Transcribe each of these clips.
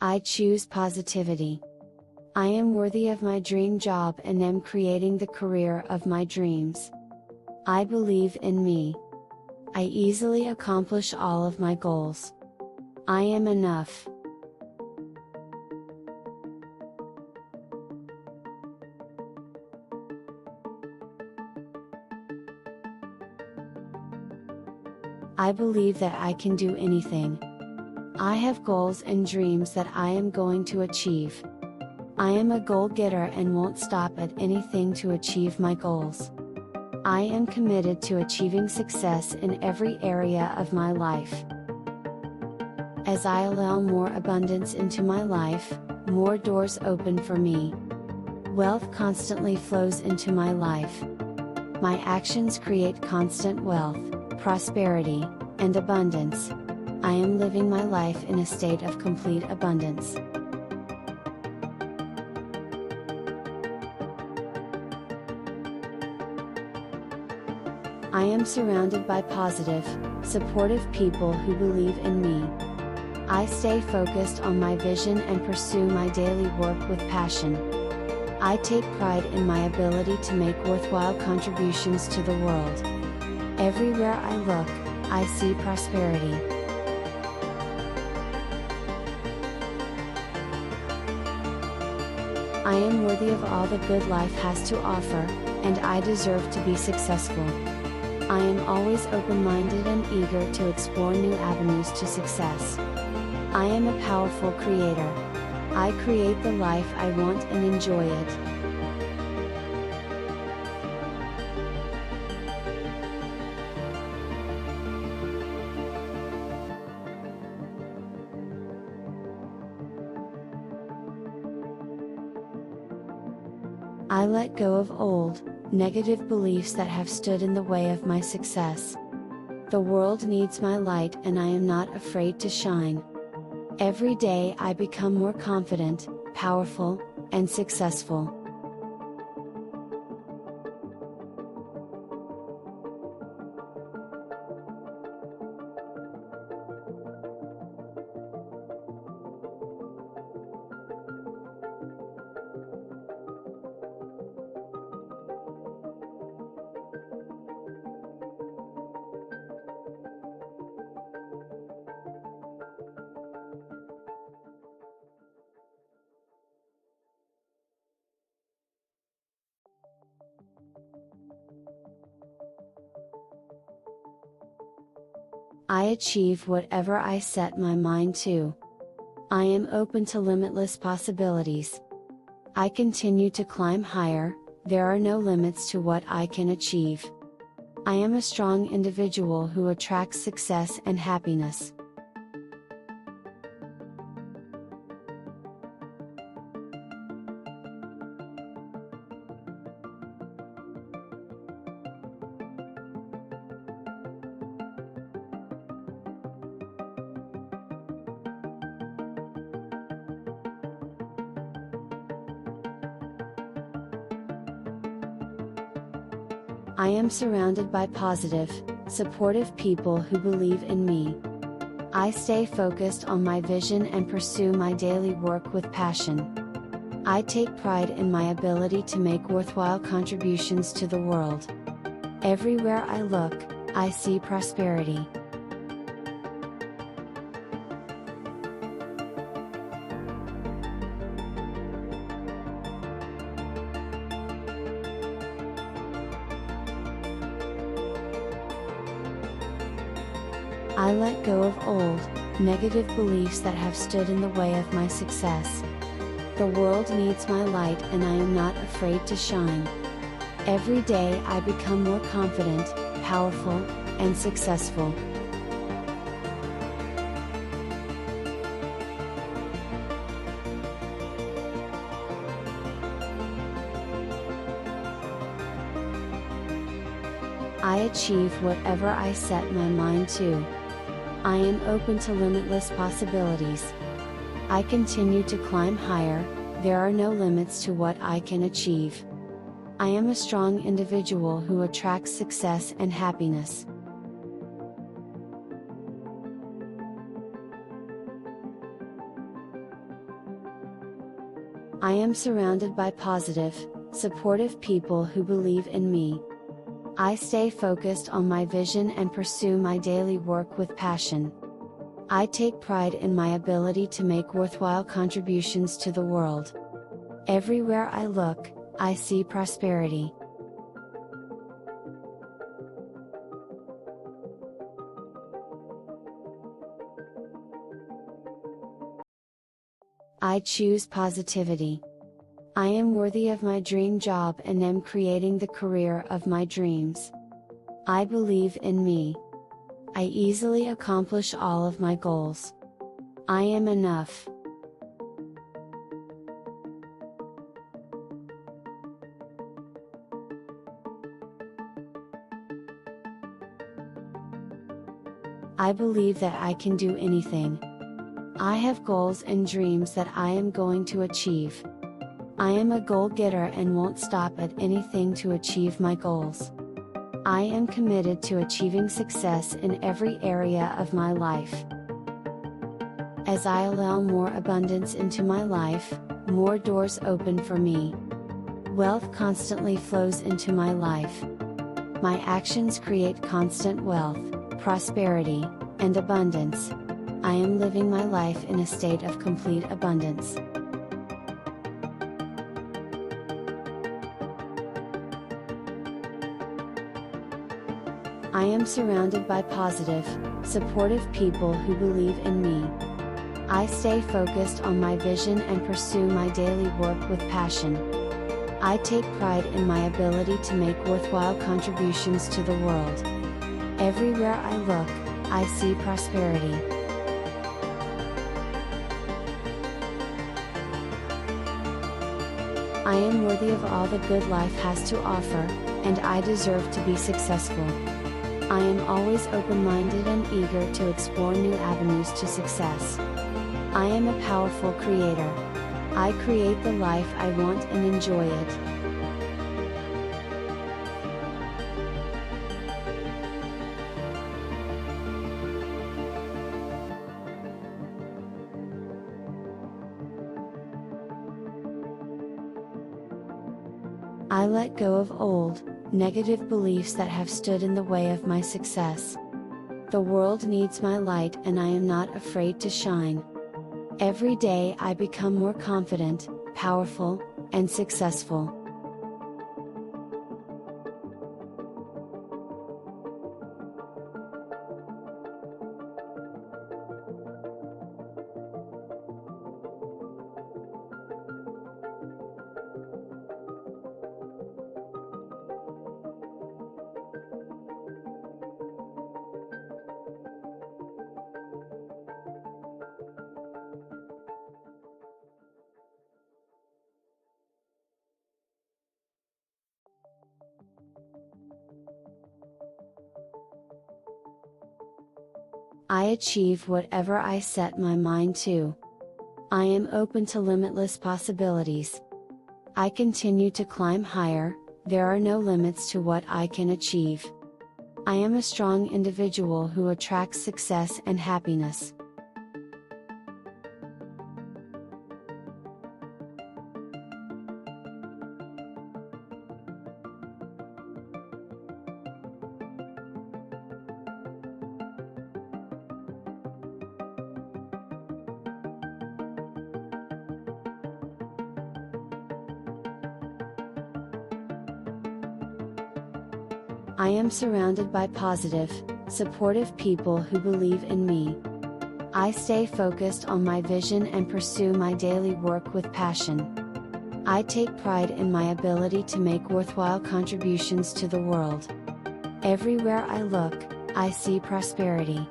I choose positivity. I am worthy of my dream job and am creating the career of my dreams. I believe in me. I easily accomplish all of my goals. I am enough. I believe that I can do anything. I have goals and dreams that I am going to achieve. I am a goal getter and won't stop at anything to achieve my goals. I am committed to achieving success in every area of my life. As I allow more abundance into my life, more doors open for me. Wealth constantly flows into my life. My actions create constant wealth, prosperity, and abundance. I am living my life in a state of complete abundance. I am surrounded by positive, supportive people who believe in me. I stay focused on my vision and pursue my daily work with passion. I take pride in my ability to make worthwhile contributions to the world. Everywhere I look, I see prosperity. I am worthy of all the good life has to offer, and I deserve to be successful. I am always open-minded and eager to explore new avenues to success. I am a powerful creator. I create the life I want and enjoy it. I let go of old, negative beliefs that have stood in the way of my success. The world needs my light and I am not afraid to shine. Every day I become more confident, powerful, and successful. I achieve whatever I set my mind to. I am open to limitless possibilities. I continue to climb higher, there are no limits to what I can achieve. I am a strong individual who attracts success and happiness. I am surrounded by positive, supportive people who believe in me. I stay focused on my vision and pursue my daily work with passion. I take pride in my ability to make worthwhile contributions to the world. Everywhere I look, I see prosperity. I let go of old, negative beliefs that have stood in the way of my success. The world needs my light and I am not afraid to shine. Every day I become more confident, powerful, and successful. I achieve whatever I set my mind to. I am open to limitless possibilities. I continue to climb higher, there are no limits to what I can achieve. I am a strong individual who attracts success and happiness. I am surrounded by positive, supportive people who believe in me. I stay focused on my vision and pursue my daily work with passion. I take pride in my ability to make worthwhile contributions to the world. Everywhere I look, I see prosperity. I choose positivity. I am worthy of my dream job and am creating the career of my dreams. I believe in me. I easily accomplish all of my goals. I am enough. I believe that I can do anything. I have goals and dreams that I am going to achieve. I am a goal getter and won't stop at anything to achieve my goals. I am committed to achieving success in every area of my life. As I allow more abundance into my life, more doors open for me. Wealth constantly flows into my life. My actions create constant wealth, prosperity, and abundance. I am living my life in a state of complete abundance. I am surrounded by positive, supportive people who believe in me. I stay focused on my vision and pursue my daily work with passion. I take pride in my ability to make worthwhile contributions to the world. Everywhere I look, I see prosperity. I am worthy of all the good life has to offer, and I deserve to be successful. I am always open-minded and eager to explore new avenues to success. I am a powerful creator. I create the life I want and enjoy it. I let go of old, negative beliefs that have stood in the way of my success. The world needs my light and I am not afraid to shine. Every day I become more confident, powerful, and successful. I achieve whatever I set my mind to. I am open to limitless possibilities. I continue to climb higher, there are no limits to what I can achieve. I am a strong individual who attracts success and happiness. I am surrounded by positive, supportive people who believe in me. I stay focused on my vision and pursue my daily work with passion. I take pride in my ability to make worthwhile contributions to the world. Everywhere I look, I see prosperity.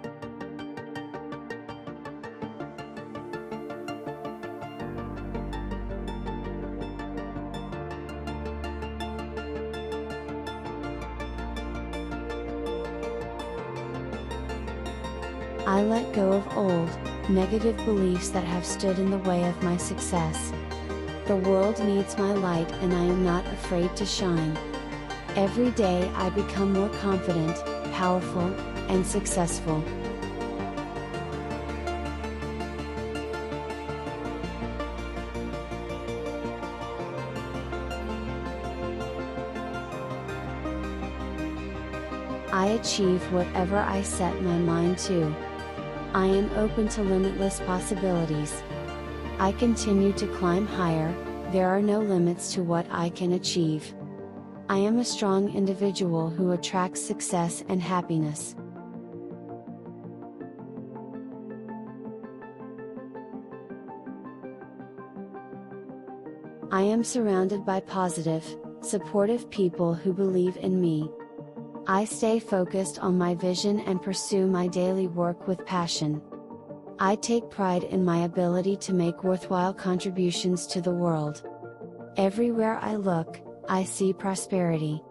I let go of old, negative beliefs that have stood in the way of my success. The world needs my light and I am not afraid to shine. Every day I become more confident, powerful, and successful. I achieve whatever I set my mind to. I am open to limitless possibilities. I continue to climb higher, there are no limits to what I can achieve. I am a strong individual who attracts success and happiness. I am surrounded by positive, supportive people who believe in me. I stay focused on my vision and pursue my daily work with passion. I take pride in my ability to make worthwhile contributions to the world. Everywhere I look, I see prosperity.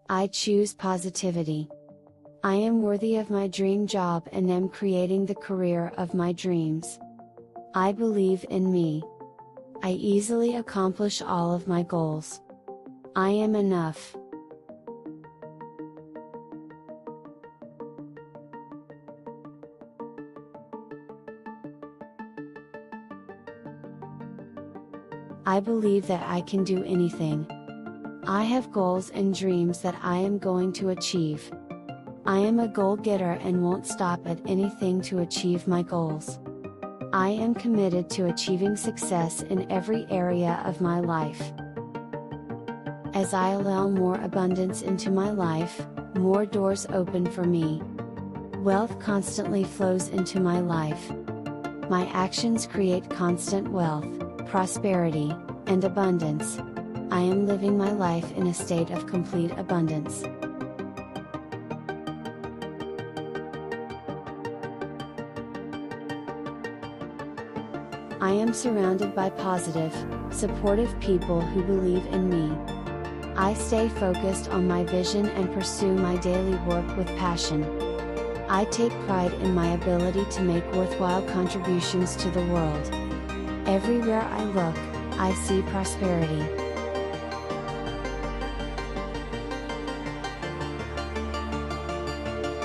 I choose positivity. I am worthy of my dream job and am creating the career of my dreams. I believe in me. I easily accomplish all of my goals. I am enough. I believe that I can do anything. I have goals and dreams that I am going to achieve. I am a goal getter and won't stop at anything to achieve my goals. I am committed to achieving success in every area of my life. As I allow more abundance into my life, more doors open for me. Wealth constantly flows into my life. My actions create constant wealth, prosperity, and abundance. I am living my life in a state of complete abundance. I am surrounded by positive, supportive people who believe in me. I stay focused on my vision and pursue my daily work with passion. I take pride in my ability to make worthwhile contributions to the world. Everywhere I look, I see prosperity.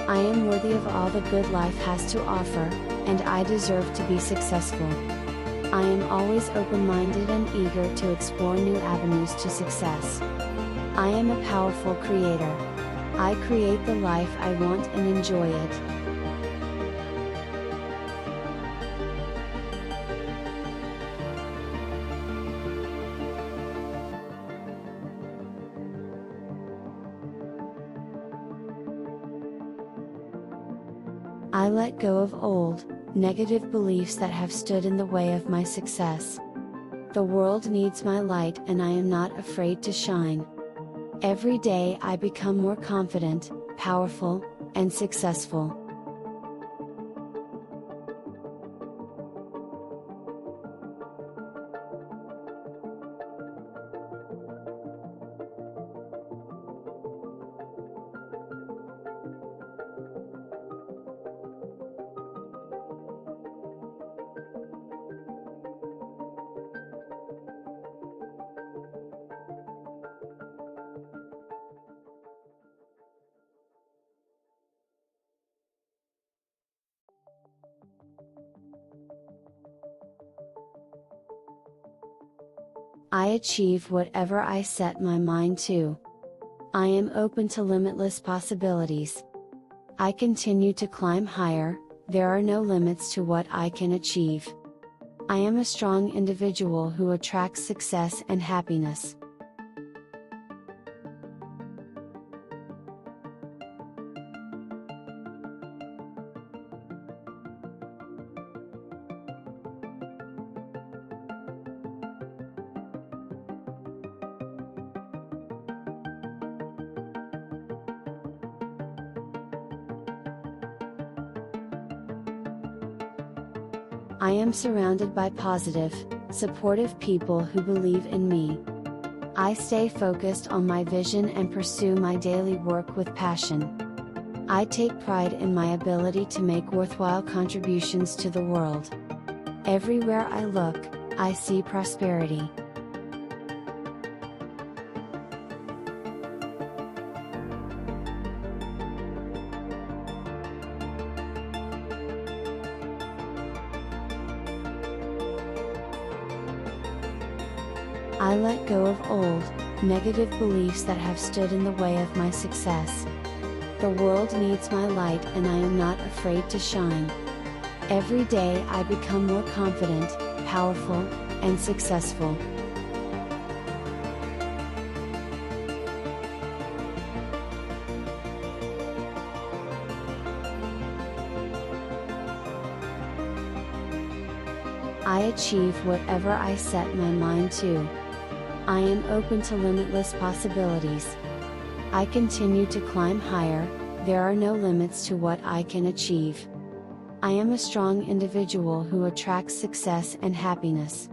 I am worthy of all the good life has to offer, and I deserve to be successful. I am always open-minded and eager to explore new avenues to success. I am a powerful creator. I create the life I want and enjoy it. I let go of old, negative beliefs that have stood in the way of my success. The world needs my light and I am not afraid to shine. Every day I become more confident, powerful, and successful. I achieve whatever I set my mind to. I am open to limitless possibilities. I continue to climb higher, there are no limits to what I can achieve. I am a strong individual who attracts success and happiness. I am surrounded by positive, supportive people who believe in me. I stay focused on my vision and pursue my daily work with passion. I take pride in my ability to make worthwhile contributions to the world. Everywhere I look, I see prosperity. I let go of old, negative beliefs that have stood in the way of my success. The world needs my light and I am not afraid to shine. Every day I become more confident, powerful, and successful. I achieve whatever I set my mind to. I am open to limitless possibilities. I continue to climb higher, there are no limits to what I can achieve. I am a strong individual who attracts success and happiness.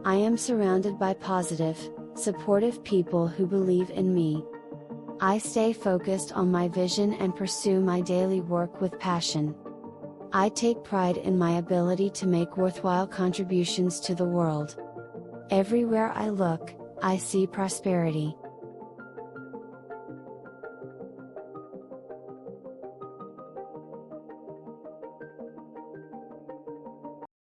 I am surrounded by positive, supportive people who believe in me. I stay focused on my vision and pursue my daily work with passion. I take pride in my ability to make worthwhile contributions to the world. Everywhere I look, I see prosperity.